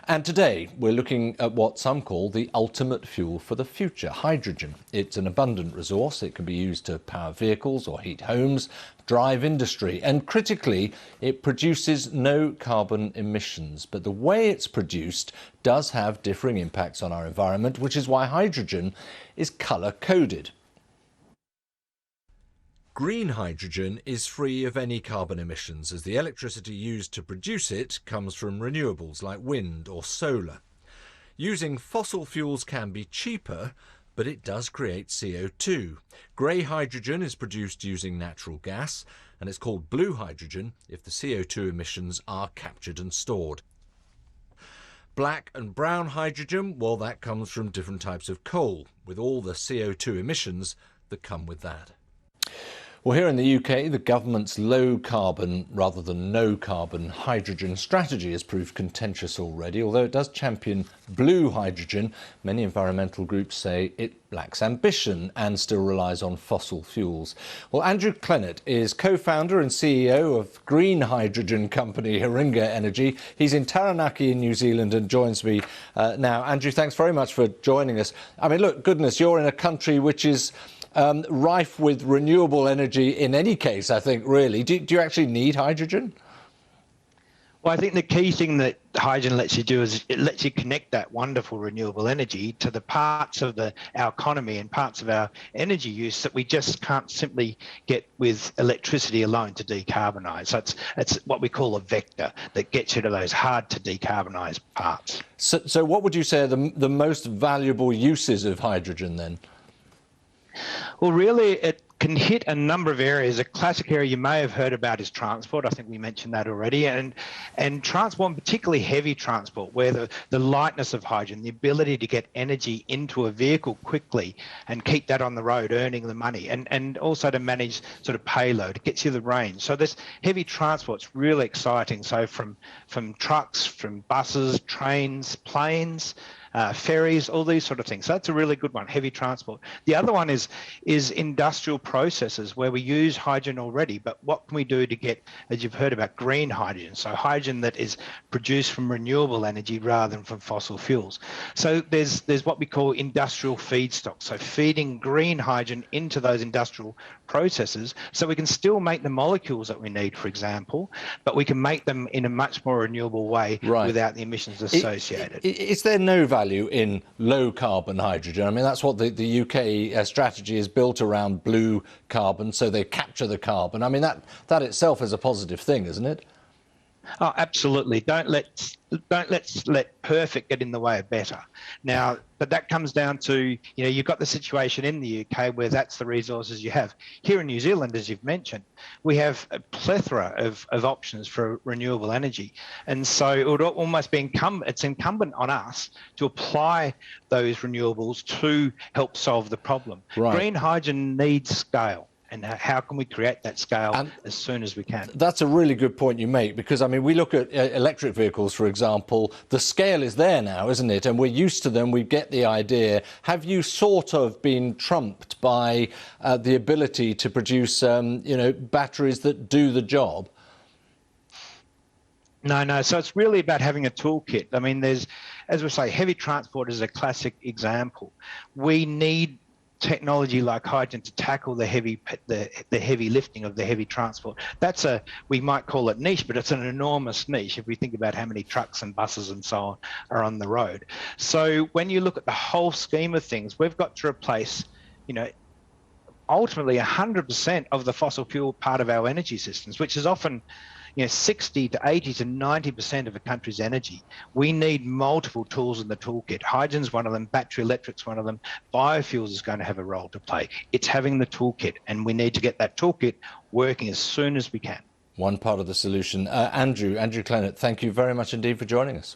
And today we're looking at what some call the ultimate fuel for the future, hydrogen. It's an abundant resource. It can be used to power vehicles or heat homes, drive industry, and critically, it produces no carbon emissions. But the way it's produced does have differing impacts on our environment, which is why hydrogen is colour-coded. Green hydrogen is free of any carbon emissions, as the electricity used to produce it comes from renewables like wind or solar. Using fossil fuels can be cheaper, but it does create CO2. Grey hydrogen is produced using natural gas, and it's called blue hydrogen if the CO2 emissions are captured and stored. Black and brown hydrogen, well, that comes from different types of coal, with all the CO2 emissions that come with that. Well, here in the UK, the government's low-carbon rather than no-carbon hydrogen strategy has proved contentious already. Although it does champion blue hydrogen, many environmental groups say it lacks ambition and still relies on fossil fuels. Well, Andrew Clennett is co-founder and CEO of green hydrogen company hydrogenenergy. He's in Taranaki in New Zealand and joins me now. Andrew, thanks very much for joining us. I mean, look, goodness, you're in a country which is rife with renewable energy in any case, I think, really. Do you actually need hydrogen? Well, I think the key thing that hydrogen lets you do is it lets you connect that wonderful renewable energy to the parts of our economy and parts of our energy use that we just can't simply get with electricity alone to decarbonise. So it's what we call a vector that gets you to those hard to decarbonise parts. So what would you say are the most valuable uses of hydrogen then? Well, really, it can hit a number of areas. A classic area you may have heard about is transport. I think we mentioned that already. And transport, and particularly heavy transport, where the lightness of hydrogen, the ability to get energy into a vehicle quickly and keep that on the road, earning the money, and also to manage sort of payload, it gets you the range. So this heavy transport's really exciting. So from trucks, from buses, trains, planes, ferries, all these sort of things. So that's a really good one, heavy transport. The other one is industrial processes where we use hydrogen already, but what can we do to get, as you've heard about, green hydrogen? So hydrogen that is produced from renewable energy rather than from fossil fuels. So there's what we call industrial feedstock. So feeding green hydrogen into those industrial processes so we can still make the molecules that we need, for example, but we can make them in a much more renewable way without the emissions associated. Is there no value in low carbon hydrogen? I mean, that's what the UK strategy is built around, blue carbon, so they capture the carbon. I mean, that itself is a positive thing, isn't it? Oh, absolutely. Don't let's let perfect get in the way of better. Now, but that comes down to, you've got the situation in the UK where that's the resources you have. Here in New Zealand, as you've mentioned, we have a plethora of options for renewable energy. And so it would almost be incumbent on us to apply those renewables to help solve the problem. Right. Green hydrogen needs scale. And how can we create that scale as soon as we can? That's a really good point you make, because, I mean, we look at electric vehicles, for example. The scale is there now, isn't it? And we're used to them. We get the idea. Have you sort of been trumped by the ability to produce, batteries that do the job? No. So it's really about having a toolkit. I mean, as we say, heavy transport is a classic example. We need technology like hydrogen to tackle the heavy lifting of the heavy transport. We might call it niche, but it's an enormous niche if we think about how many trucks and buses and so on are on the road. So when you look at the whole scheme of things, we've got to replace, ultimately 100% of the fossil fuel part of our energy systems, which is often 60 to 80 to 90% of a country's energy. We need multiple tools in the toolkit. Hydrogen's one of them, battery electric's one of them, biofuels is going to have a role to play. It's having the toolkit, and we need to get that toolkit working as soon as we can. One part of the solution. Andrew Clennett, thank you very much indeed for joining us.